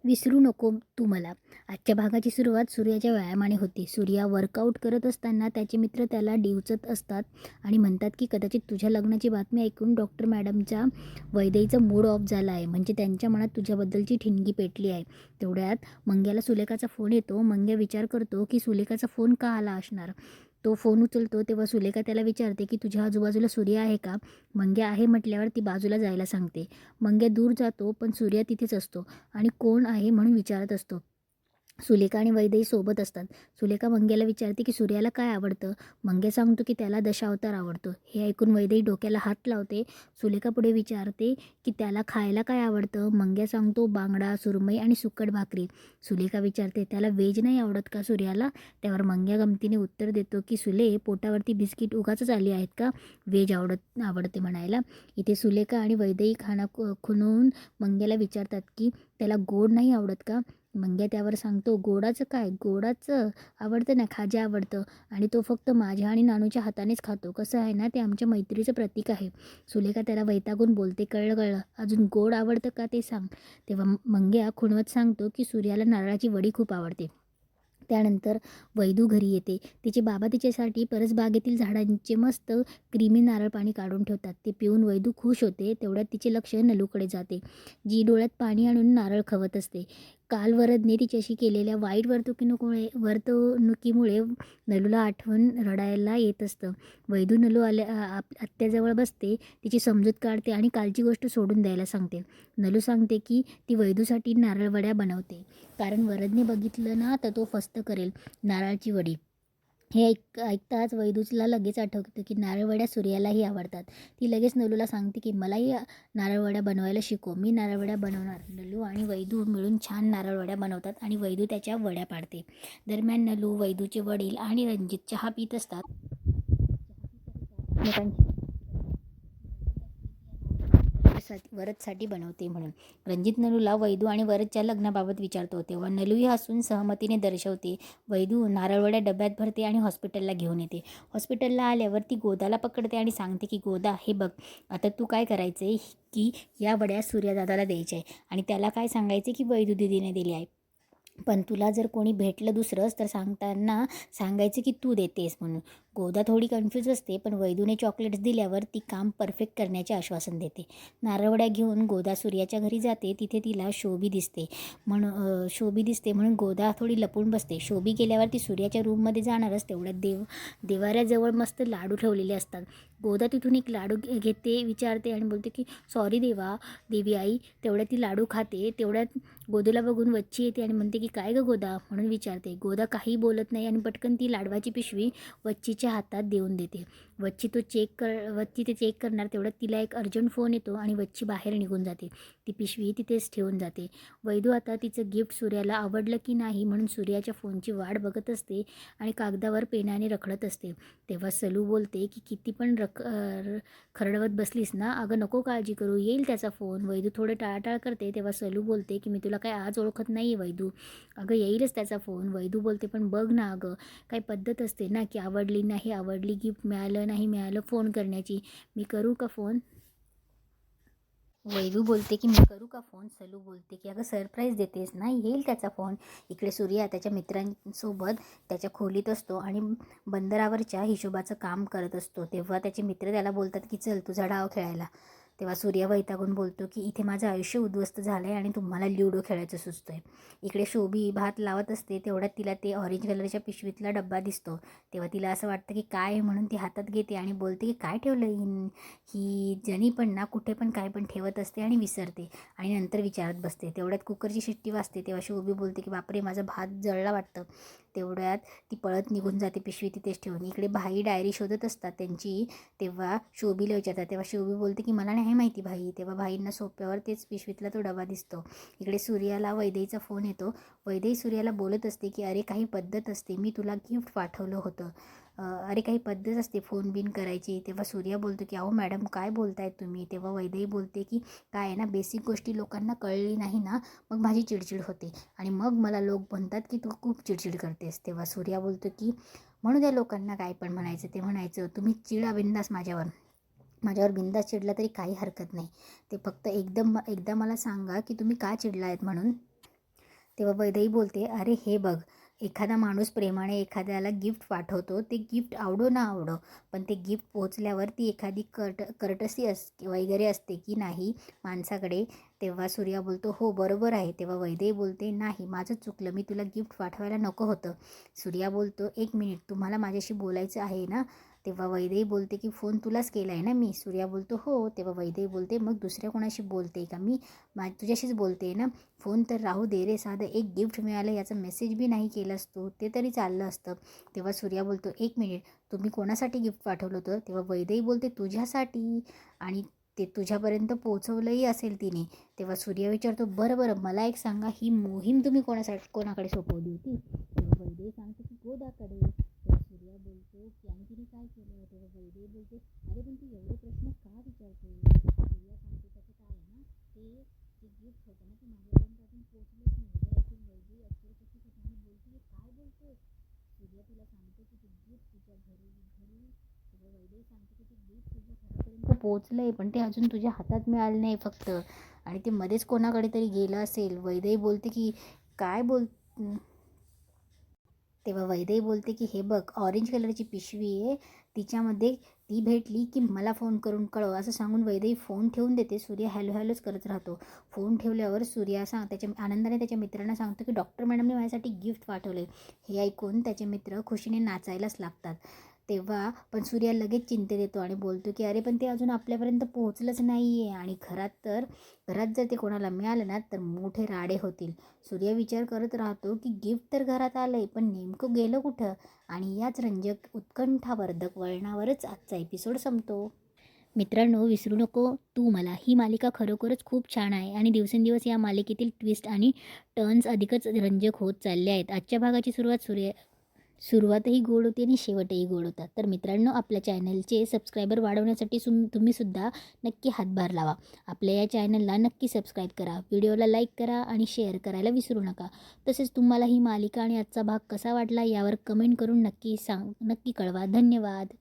विसरू नको तू मला. आजच्या भागाची सुरुवात सूर्याच्या व्यायामाने होते. सूर्या वर्कआउट करत असताना त्याचे मित्र त्याला डिवचत असतात आणि म्हणतात की कदाचित तुझ्या लग्नाची बातमी ऐकून डॉक्टर मॅडमचा वैदेहीचा मूड ऑफ झाला आहे, म्हणजे त्यांच्या मनात तुझ्याबद्दलची ठिणगी पेटली आहे. तेवढ्यात मंग्याला सुलेखाचा फोन येतो. मंग्या विचार करतो की सुलेखाचा फोन का आला असणार. तो फोन उचलतो तेव्हा सुलेखा त्याला विचारते की तुझ्या आजूबाजूला सूर्य आहे का. मंग्या आहे म्हटल्यावर ती बाजूला जायला सांगते. मंग्या दूर जातो पण सूर्य तिथेच असतो आणि कोण आहे म्हणून विचारत असतो. सुलेखा आणि वैदेही सोबत असतात. सुलेखा मंग्याला विचारते की सूर्याला काय आवडतं. मंग्या सांगतो की त्याला दशावतार आवडतो. हे ऐकून वैदेही डोक्याला हात लावते. सुलेखा पुढे विचारते की त्याला खायला काय आवडतं. मंग्या सांगतो बांगडा, सुरमई आणि सुकट भाकरी. सुलेखा विचारते त्याला व्हेज नाही आवडत का सूर्याला. त्यावर मंग्या गमतीने उत्तर देतो की सुले, पोटावरती बिस्किट उगाचच आली आहेत का व्हेज आवडते म्हणायला. इथे सुलेखा आणि वैदेही खाना खुणवून मंग्याला विचारतात की त्याला गोड नाही आवडत का. मंग्या त्यावर सांगतो गोडाचं काय, गोडाचं आवडतं ना, खाजा आवडतं आणि तो फक्त माझ्या आणि नानूच्या हातानेच खातो. कसं आहे ना, ते आमच्या मैत्रीचं प्रतीक आहे. सुलेखा त्याला वैतागून बोलते कळलं अजून गोड आवडतं का ते सांग. तेव्हा मंग्या खुणवत सांगतो की सूर्याला नारळाची वडी खूप आवडते. त्यानंतर वैदू घरी येते. तिचे बाबा तिच्यासाठी परसबागेतील झाडांचे मस्त क्रीमी नारळ पाणी काढून ठेवतात. ते पिऊन वैदू खुश होते. तेवढ्यात तिचे लक्ष नलूकडे जाते. जी डोळ्यात पाणी आणून नारळ खवत असते. काल वरदने तिच्याशी केलेल्या वाईट वर्तणुकीमुळे नलूला आठवण रडायला येत असतं. वैदू नलू आत्याजवळ बसते. तिची समजूत काढते आणि कालची गोष्ट सोडून द्यायला सांगते. नलू सांगते की ती वैदूसाठी नारळवड्या बनवते, कारण वरदने बघितलं ना तर तो फस्त करेल. नारळाची वडी हे ऐकताच वैदूला लगेच आठवतं की नारळवड्या सूर्यालाही आवडतात. ती लगेच नलूला सांगते की मलाही नारळवड्या बनवायला शिकव, मी नारळवड्या बनवणार. नलू आणि वैदू मिळून छान नारळवड्या बनवतात आणि वैदू त्याच्या वड्या पाडते. दरम्यान नलू, वैदूचे वडील आणि रणजित चहा पित असतात. वरदसाठी बनवते म्हणून. रणजित नलूला वैदू आणि वरदच्या लग्नाबाबत विचारतो तेव्हा नलूही हसून सहमतीने दर्शवते. वैदू नारळवड्या डब्यात भरते आणि हॉस्पिटलला घेऊन येते. हॉस्पिटलला आल्यावर ती गोदाला पकडते आणि सांगते की गोदा, हे बघ, आता तू काय करायचं की या वड्या सूर्यदादाला द्यायच्या आहे आणि त्याला काय सांगायचे की वैदू दिदीने दिली आहे. पण तुला जर कोणी भेटलं दुसरंच तर सांगताना सांगायचं की तू देतेस म्हणून. गोदा थोडी कन्फ्यूज असते, पण वैदूने चॉकलेट्स दिल्यावर ती काम परफेक्ट करण्याचे आश्वासन देते. नारळवड्या घेऊन गोदा सूर्याच्या घरी जाते. तिथे तिला शोभी दिसते म्हणून गोदा थोडी लपून बसते. शोभी गेल्यावर ती सूर्याच्या रूममध्ये जाणारच तेवढ्यात देवाऱ्याजवळ मस्त लाडू ठेवलेले असतात. गोदा तिथून एक लाडू घेते, विचारते आणि बोलते की सॉरी देवी आई. तेवढ्यात ती लाडू खाते. तेवढ्यात गोदूला बघून वच्ची येते आणि म्हणते की काय गं गोदा म्हणून विचारते. गोदा काही बोलत नाही आणि पटकन ती लाडवाची पिशवी वच्चीच्या हातात देऊन देते. वच्ची ते चेक करणार. तेवढ्यात तिला एक अर्जंट फोन येतो आणि वच्ची बाहेर निघून जाते. ती पिशवी तिथेच ठेवून जाते. वैदू आता तिचं गिफ्ट सूर्याला आवडलं की नाही म्हणून सूर्याच्या फोनची वाट बघत असते आणि कागदावर पेनाने रखडत असते. तेव्हा सलू बोलते की किती पण खरडवत बसलीस ना, अगं नको काळजी करू, येईल त्याचा फोन. वैदू थोडं टाळाटाळ करते. तेव्हा सलू बोलते की मी तुला काय आज ओळखत नाही वैदू, अगं येईलच त्याचा फोन. वैदू बोलते पण बघ ना अगं, काही पद्धत असते ना की आवडली नाही आवडली, गिफ्ट मिळालं नाही मिळालं फोन करण्याची, मी करू का फोन. वैदू बोलते की मी करू का फोन. सलू बोलते की अगं सरप्राईज देतेस ना, येईल त्याचा फोन. इकडे सूर्या त्याच्या मित्रांसोबत त्याच्या खोलीत असतो आणि बंदरावरच्या हिशोबाचं काम करत असतो. तेव्हा त्याचे मित्र त्याला बोलतात की चल तुझा डाव खेळायला. तेव्हा सूर्या वैतागून बोलतो की इथे माझं आयुष्य उद्ध्वस्त झालं आहे आणि तुम्हाला ल्युडो खेळायचं सुचतोय. इकडे शोभी भात लावत असते. तेवढ्यात तिला ते ऑरेंज कलरच्या पिशवीतला डब्बा दिसतो. तेव्हा तिला असं वाटतं की काय म्हणून ती हातात घेते आणि बोलते की काय ठेवलं ही जणी पण ना कुठे पण काय पण ठेवत असते आणि विसरते आणि नंतर विचारत बसते. तेवढ्यात कुकरची शिट्टी वाजते. तेव्हा शोभी बोलते की बापरे माझा भात जळला वाटतं. तेवढ्यात ती पळत निघून जाते पिशवी तिथेच ठेवून. इकडे भाई डायरी शोधत असतात त्यांची. तेव्हा शोभीला विचारतात. तेव्हा शोभी बोलते की मला नाही माहिती भाई. तेव्हा भाईंना सोप्यावर तेच पिशवीतला तो डबा दिसतो. इकडे सूर्याला वैदेहीचा फोन येतो. वैदेही सूर्याला बोलत असते की अरे काही पद्धत असते, मी तुला गिफ्ट पाठवलं होतं, अरे काही पद्धत असते फोन बिन करायची. तेव्हा सूर्या बोलतो की अहो मॅडम काय बोलतायत तुम्ही. तेव्हा वैदेही बोलते की काय आहे ना, बेसिक गोष्टी लोकांना कळली नाही ना मग माझी चिडचिड होते आणि मग मला लोक म्हणतात की तू खूप चिडचिड करतेस. तेव्हा सूर्या बोलतो की म्हणू द्या लोकांना काय पण म्हणायचं ते म्हणायचं, तुम्ही चिडा बिंदास माझ्यावर बिंदास चिडला तरी काही हरकत नाही. ते फक्त एकदा मला सांगा की तुम्ही का चिडला आहेत म्हणून. तेव्हा वैदेही बोलते, अरे हे बघ, एखादा माणूस प्रेमाने एखाद्याला गिफ्ट पाठवतो, ते गिफ्ट आवडो ना आवडो, पण ते गिफ्ट पोहोचल्यावर ती एखादी कर्टसी वगैरे असते की नाही माणसाकडे. तेव्हा सूर्या बोलतो, हो बरोबर आहे. तेव्हा वैदेही बोलते, नाही माझं चुकलं, मी तुला गिफ्ट पाठवायला नको होतं. सूर्या बोलतो, एक मिनिट, तुम्हाला माझ्याशी बोलायचं आहे ना? तेव्हा वैदेही बोलते की फोन तुलाच केला आहे ना मी. सूर्या बोलतो, हो. तेव्हा वैदेही बोलते, मग दुसऱ्या कोणाशी बोलते का मी? तुझ्याशीच बोलते ना. फोन तर राहू दे रे, साधं एक गिफ्ट मिळालं याचा मेसेज बी नाही केलास तू, ते तरी चाललं असतं. तेव्हा सूर्या बोलतो, एक मिनिट, तुम्ही कोणासाठी गिफ्ट पाठवलं होतं? तेव्हा वैदेही बोलते, तुझ्यासाठी, आणि ते तुझ्यापर्यंत पोहोचवलंही असेल तिने. तेव्हा सूर्या विचारतो, बरं बरं, मला एक सांगा, ही मोहीम तुम्ही कोणाकडे सोपवली होती? तेव्हा वैदेही सांगतो की गोदाकडे. तेव्हा सूर्या बोलतो की आणि तिने काय केलं? तेव्हा वैदेही बोलते, अरे पण तू एवढे प्रश्न का विचारते? सूर्या सांगतो, त्याचं काय आहे ना, ते जे गिफ्ट होतं ना, ते माझ्यापर्यंत अजून पोहोचलंच नाही. हे ऐकून वैदेही अक्षरशः ठिकाणी बोलते, काय बोलतोय? सूर्या तिला सांगतो की ते गिफ्ट तुझ्या घरी तुझ्या वैदेही सांगतो की ते गिफ्ट तुझ्या घरापर्यंत पोहोचलंय, पण ते अजून तुझ्या हातात मिळालं नाही फक्त, आणि ते मध्येच कोणाकडे तरी गेलं असेल. वैदेही बोलते की काय बोल तेव्हा वैदेही बोलते की हे बघ, ऑरेंज कलरची पिशवी आहे, तिच्यामध्ये ती भेटली की मला फोन करून कळव, असं सांगून वैदेही फोन ठेवून देते. सूर्य हॅलो हॅलोच करत राहतो. फोन ठेवल्यावर सूर्या त्याच्या आनंदाने त्याच्या मित्रांना सांगतो की डॉक्टर मॅडमने माझ्यासाठी गिफ्ट पाठवले. हे ऐकून त्याचे मित्र खुशीने नाचायलाच लागतात. तेव्हा पण सूर्या लगेच चिंतेत येतो आणि बोलतो की अरे पण ते अजून आपल्यापर्यंत पोहोचलंच नाही आहे, आणि घरात जर ते कोणाला मिळालं ना तर मोठे राडे होतील. सूर्य विचार करत राहतो की गिफ्ट तर घरात आलंय, पण नेमकं गेलं कुठं? आणि याच रंजक उत्कंठावर्धक वळणावरच आजचा एपिसोड संपतो. मित्रांनो, विसरू नको तू मला. ही मालिका खरोखरच खूप छान आहे आणि दिवसेंदिवस या मालिकेतील ट्विस्ट आणि टर्न्स अधिकच रंजक होत चालले आहेत. आजच्या भागाची सुरुवातही गोड होती आणि शेवटही गोड होता. तर मित्रांनो, आपल्या चॅनलचे सबस्क्रायबर वाढवण्यासाठी तुम्ही सुद्धा नक्की हातभार लावा. आपल्या या चॅनलला नक्की सबस्क्राईब करा, व्हिडिओला लाईक करा आणि शेअर करायला विसरू नका. तसेच तुम्हाला ही मालिका आणि आजचा भाग कसा वाटला यावर कमेंट करून नक्की कळवा. धन्यवाद.